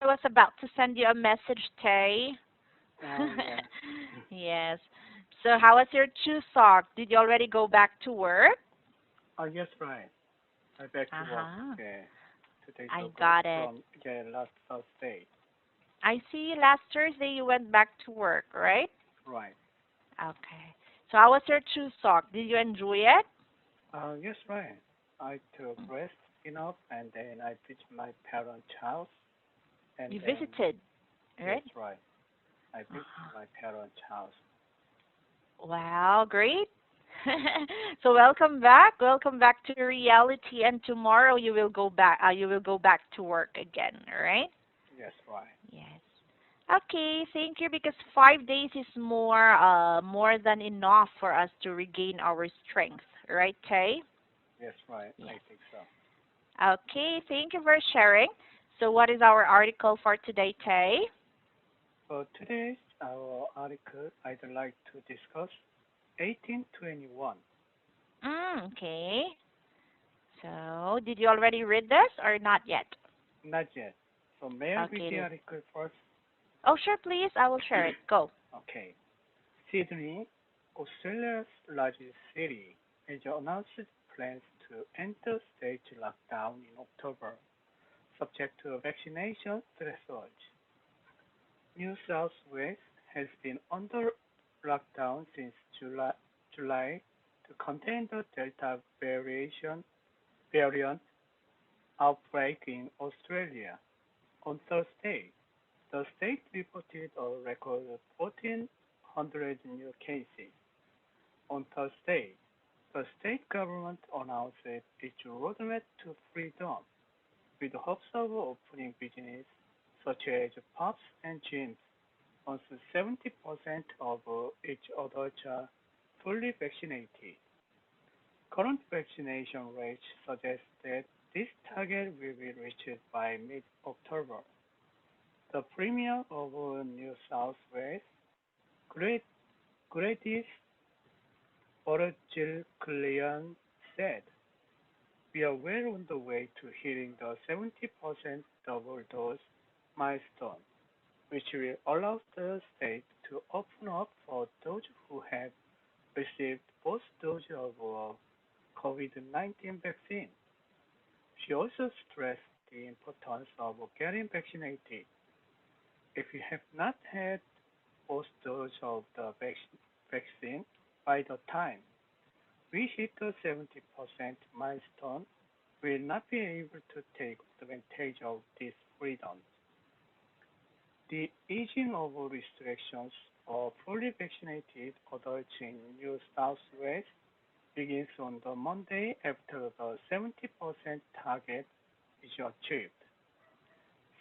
was about to send you a message, Tay. Oh, yeah. Yes. So how was your Chuseok? Did you already go back to work? Oh, yes, right. I back to work. Uh-huh. Yeah. 2 days I ago got it. from, yeah, last Thursday. I see last Thursday you went back to work, right? Right. Okay. So how was your Chuseok? Did you enjoy it? Yes, right. I took rest enough and then I visit my parents' house and You then, visited, yes, right? right. I visit Uh-huh. my parents' house. Wow, great. So welcome back. Welcome back to reality, and tomorrow you will go back you will go back to work again, all right? Yes, right. Yes. Okay, thank you, because 5 days is more than enough for us to regain our strength, right, Tay? Yes, right. I Yes. think so. Okay, thank you for sharing. So what is our article for today, Tay? For today's our article, I'd like to discuss 1821. Okay. So, did you already read this or not yet? Not yet. So may I read the Okay. article first? Oh, sure, please. I will share it. Go. Okay. Sydney, Australia's largest city, has announced plans to enter state lockdown in October, subject to vaccination threshold. New South Wales has been under lockdown since July to contain the Delta variant outbreak in Australia. On Thursday, the state reported a record of 1,400 new cases. On Thursday, the state government announced its roadmap to freedom, with hopes of opening business such as pubs and gyms once 70% of its adults are fully vaccinated. Current vaccination rates suggest that this target will be reached by mid-October. The Premier of New South Wales, Great Gladys Berejiklian, said, "We are well on the way to hitting the 70% double dose milestone, which will allow the state to open up for those who have received both doses of COVID-19 vaccine." She also stressed the importance of getting vaccinated. If you have not had both doses of the vaccine by the time we hit the 70% milestone, we will not be able to take advantage of this freedom. The easing of restrictions for fully vaccinated adults in New South Wales begins on the Monday after the 70% target is achieved.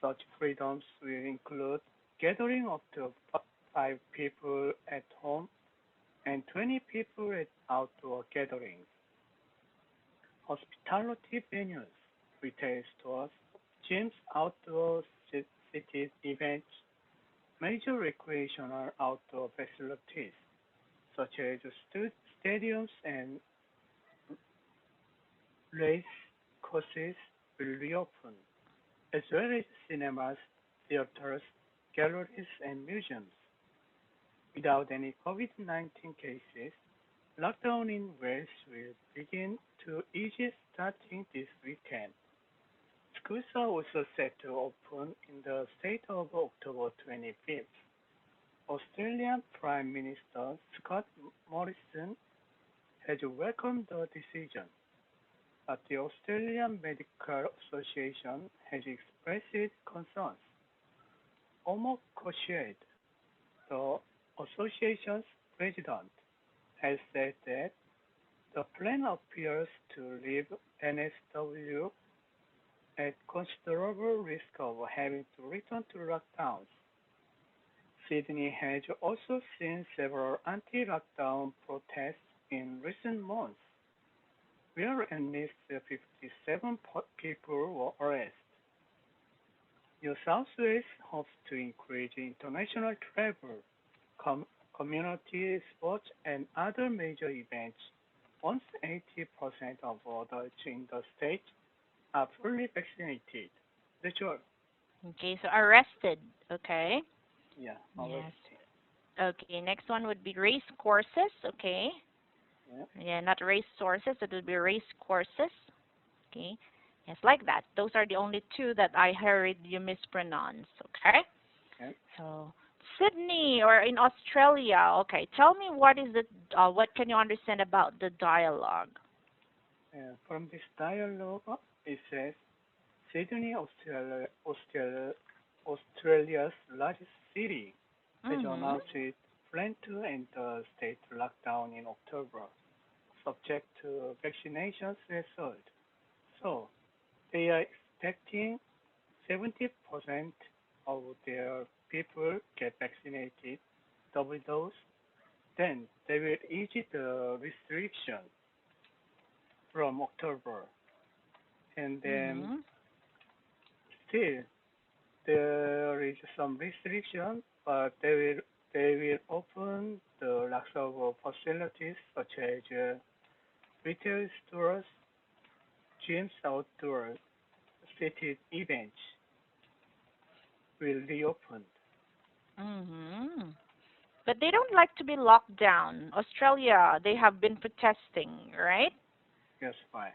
Such freedoms will include gathering up to 5 people at home and 20 people at outdoor gatherings. Hospitality venues, retail stores, gyms, outdoor cities events, major recreational outdoor facilities such as stadiums and race courses will reopen, as well as cinemas, theaters, galleries, and museums. Without any COVID-19 cases, lockdown in Wales will begin to ease starting this weekend. Schools are also set to open in the state of October 25th. Australian Prime Minister Scott Morrison has welcomed the decision, but the Australian Medical Association has expressed concerns. Omar Khorshed, the association's president, has said that the plan appears to leave NSW at considerable risk of having to return to lockdowns. Sydney has also seen several anti-lockdown protests in recent months, where at least 57 people were arrested. New South Wales hopes to encourage international travel, com- community sports, and other major events once 80% of adults in the state are fully vaccinated. That's all. Okay, so arrested. Okay. Yeah, Yes. arrested. Okay, next one would be race courses. Okay. Yeah, Yeah, not race sources. It would be race courses. Okay. Yes, like that. Those are the only two that I heard you mispronounce. Okay. yeah. So Sydney or in Australia. Okay. Tell me what is the what can you understand about the dialogue? From this dialogue, it says Sydney, Australia's largest city, has Mhm. announced it planned to enter state lockdown in October, subject to vaccinations result. So they are expecting 70% of their people get vaccinated, double dose. Then they will ease the restriction from October, and then Mhm. still there is some restriction, but they will open the lots of facilities such as retail stores, gyms, outdoor city events will reopen. Mhm. But they don't like to be locked down. Australia, they have been protesting, right? That's why.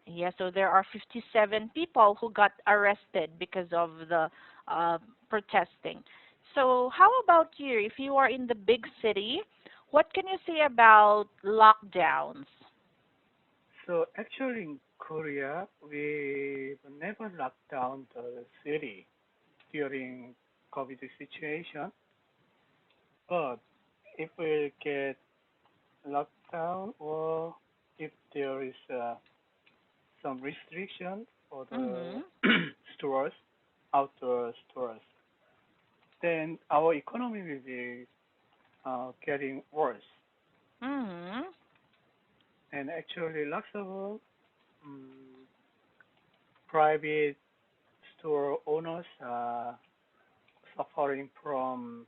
Yeah, so there are 57 people who got arrested because of the uh, protesting. So, how about you? If you are in the big city, what can you say about lockdowns? So actually in Korea, we never locked down the city during COVID situation, but if we get locked down or if there is some restriction for the Mhm. stores, outdoor stores, then our economy will be getting worse. Mhm. And actually, lots of um, private store owners are suffering from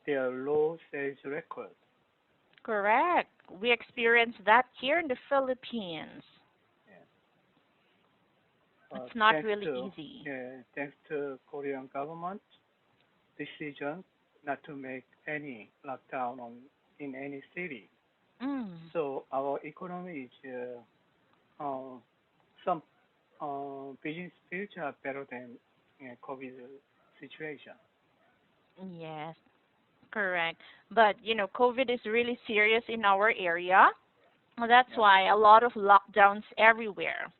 their low sales record. Correct. We experienced that here in the Philippines. Yeah. It's not Thanks really to easy. yeah, thanks to Korean government decision not to make any lockdown in any city. Mm. So our economy is some business fields are better than COVID situation. Yes, correct. But, COVID is really serious in our area. That's Yeah, why a lot of lockdowns everywhere.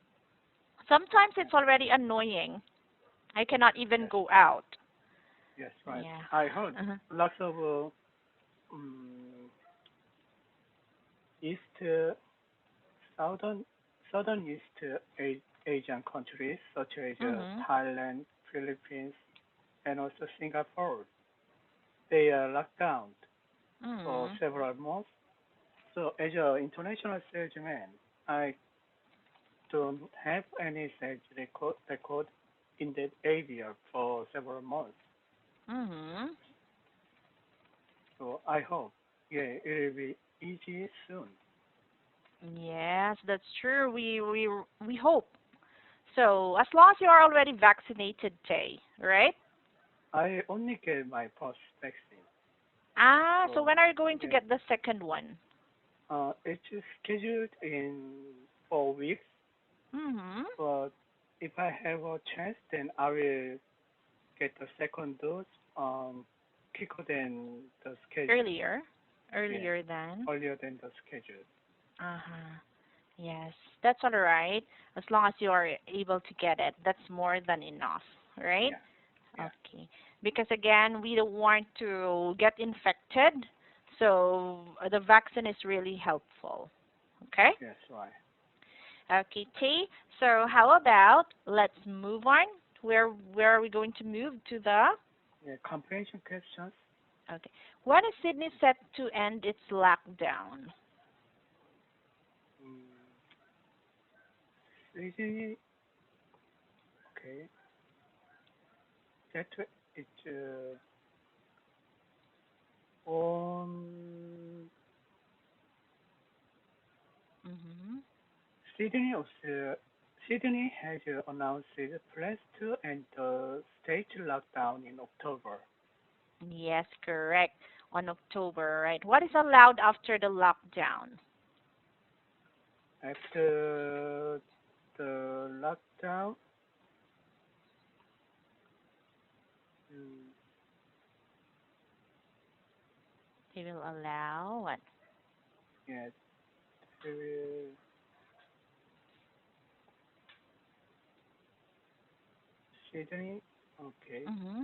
Sometimes yeah, it's already annoying. I cannot even yes, go out. yes, right. Yeah. I heard Uh-huh. lots of um, east, southern, southern east Asian countries such as Mhm. Thailand, Philippines, and also Singapore. They are locked down for Mhm. several months. So as an international salesman, I don't have any sales record in that area for several months. Mhm. So I hope, yeah, it will be easy soon. Yes, that's true. We hope. So, as long as you are already vaccinated, Tay, right? I only get my first vaccine. Ah, so So when are you going to yeah, get the second one? it's scheduled in 4 weeks. Mhm. But if I have a chance, then I will get the second dose quicker than the schedule. Earlier. Yeah, Earlier than. earlier than the schedule. Uh-huh. Yes, that's all right. As long as you are able to get it, that's more than enough, right? Yeah, yeah, Okay. Because again, we don't want to get infected, so the vaccine is really helpful. Okay? yes, right. Okay, T. So how about let's move on? Where are we going to move to the Yeah, comprehension questions. Okay. When is Sydney set to end its lockdown? Mm, Usually, okay, that it on Mhm. Sydney, Australia, Sydney has announced plans to end the state lockdown in October. Yes, correct. On October, right? What is allowed after the lockdown? After the lockdown, mm, They will allow what? yeah, uh, Sydney, okay, Mm-hmm.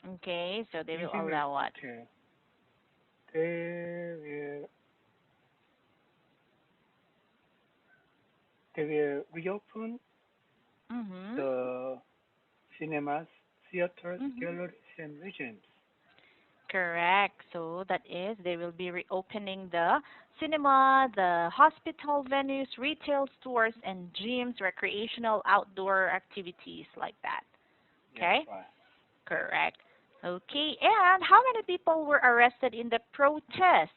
Okay, so they will easy will, allow what? okay, they will, they will reopen Mm-hmm. the cinemas, theaters, Mm-hmm. galleries, and museums. Correct. So that is, they will be reopening the cinema, the hospital venues, retail stores, and gyms, recreational outdoor activities like that. Yes, Okay? right. Yes. Correct. Okay, and how many people were arrested in the protest?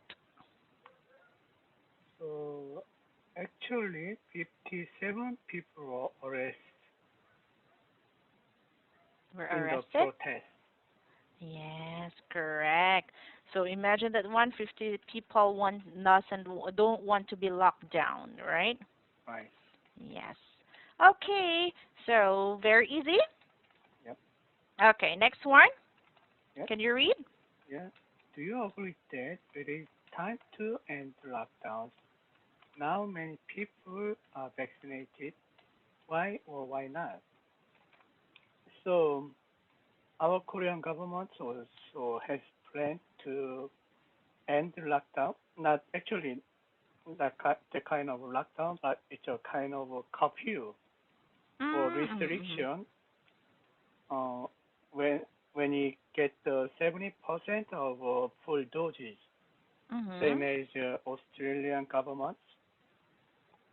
So actually, 57 people were arrested Were in the arrested? protest. Yes, correct. So imagine that 150 people don't want to be locked down, right? Right. Yes. Okay, so very easy. Yep. Okay, next one. Yep. Can you read? Yeah. Do you agree that it is time to end lockdowns? Now many people are vaccinated. Why or why not? So our Korean government also has planned to end lockdown. Not actually the kind of lockdown, but it's a kind of a curfew or Mm-hmm. restriction. Uh, when when you get the 70% of full doses, Mm-hmm. same as Australian government,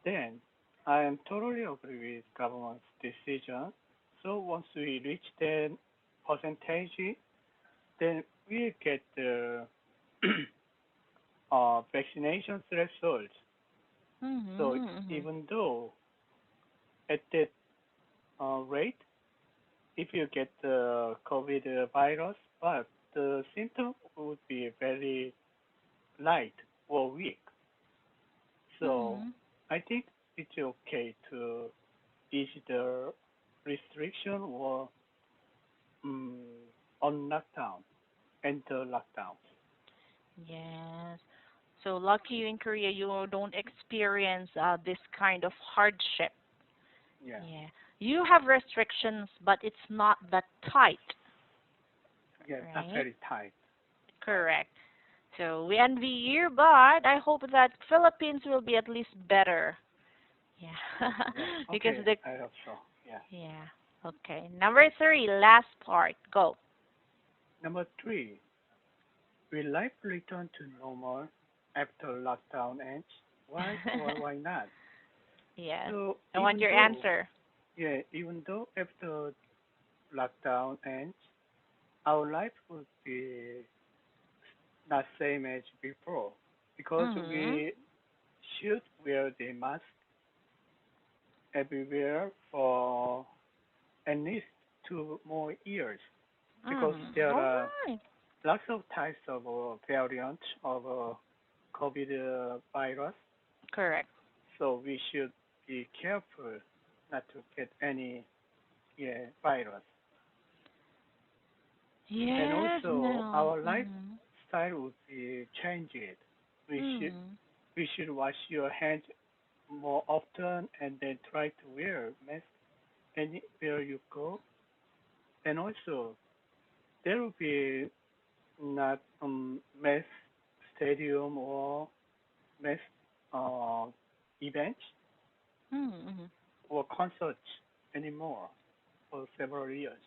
then I am totally agree with government's decision. So once we reach that percentage, then we get the vaccination threshold. So Mm-hmm. even though at that rate, if you get the COVID virus, but the symptom would be very light or weak. So Mm-hmm. I think it's okay to ease the restriction or um, on lockdown and the lockdowns. Yes. So lucky you in Korea, you don't experience this kind of hardship. Yeah, Yeah. You have restrictions, but it's not that tight, yeah, not right? very tight. Right. Correct. So we envy you, but I hope that Philippines will be at least better. Yeah. Yeah. Because Okay. the I hope so. Yeah. yeah. Okay. Number 3, last part. Go. Number three, will life return to normal after lockdown ends? Why or why not? Yes. So I want your answer. even though after lockdown ends, our life would be not same as before because Mhm. we should wear the mask everywhere for at least 2 more years because Mhm. there All are right. lots of types of variants of COVID virus. Correct. So we should be careful not to get any virus. And Yes, also no. our Mhm. lifestyle would be changed. We should Mhm. we should wash your hands more often and then try to wear mask anywhere you go. And also there will be not mass stadium or mass uh, events Mhm. or concerts anymore for several years.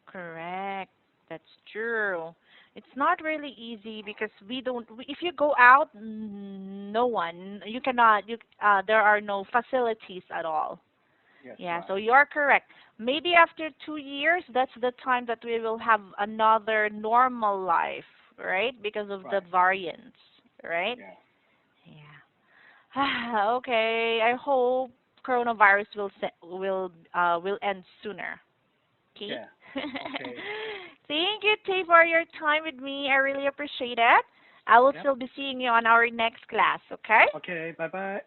Correct. That's true. It's not really easy because if you go out, no one, you cannot, there are no facilities at all. Yes, Yeah, right. so you are correct. Maybe after 2 years, that's the time that we will have another normal life, right? Because of the Right. variants, right? Yeah. Yeah. Okay, I hope coronavirus will end sooner. Okay. Yeah. Okay. Thank you, Tay, for your time with me. I really appreciate it. I will Yep. still be seeing you on our next class. Okay. Okay. Bye bye.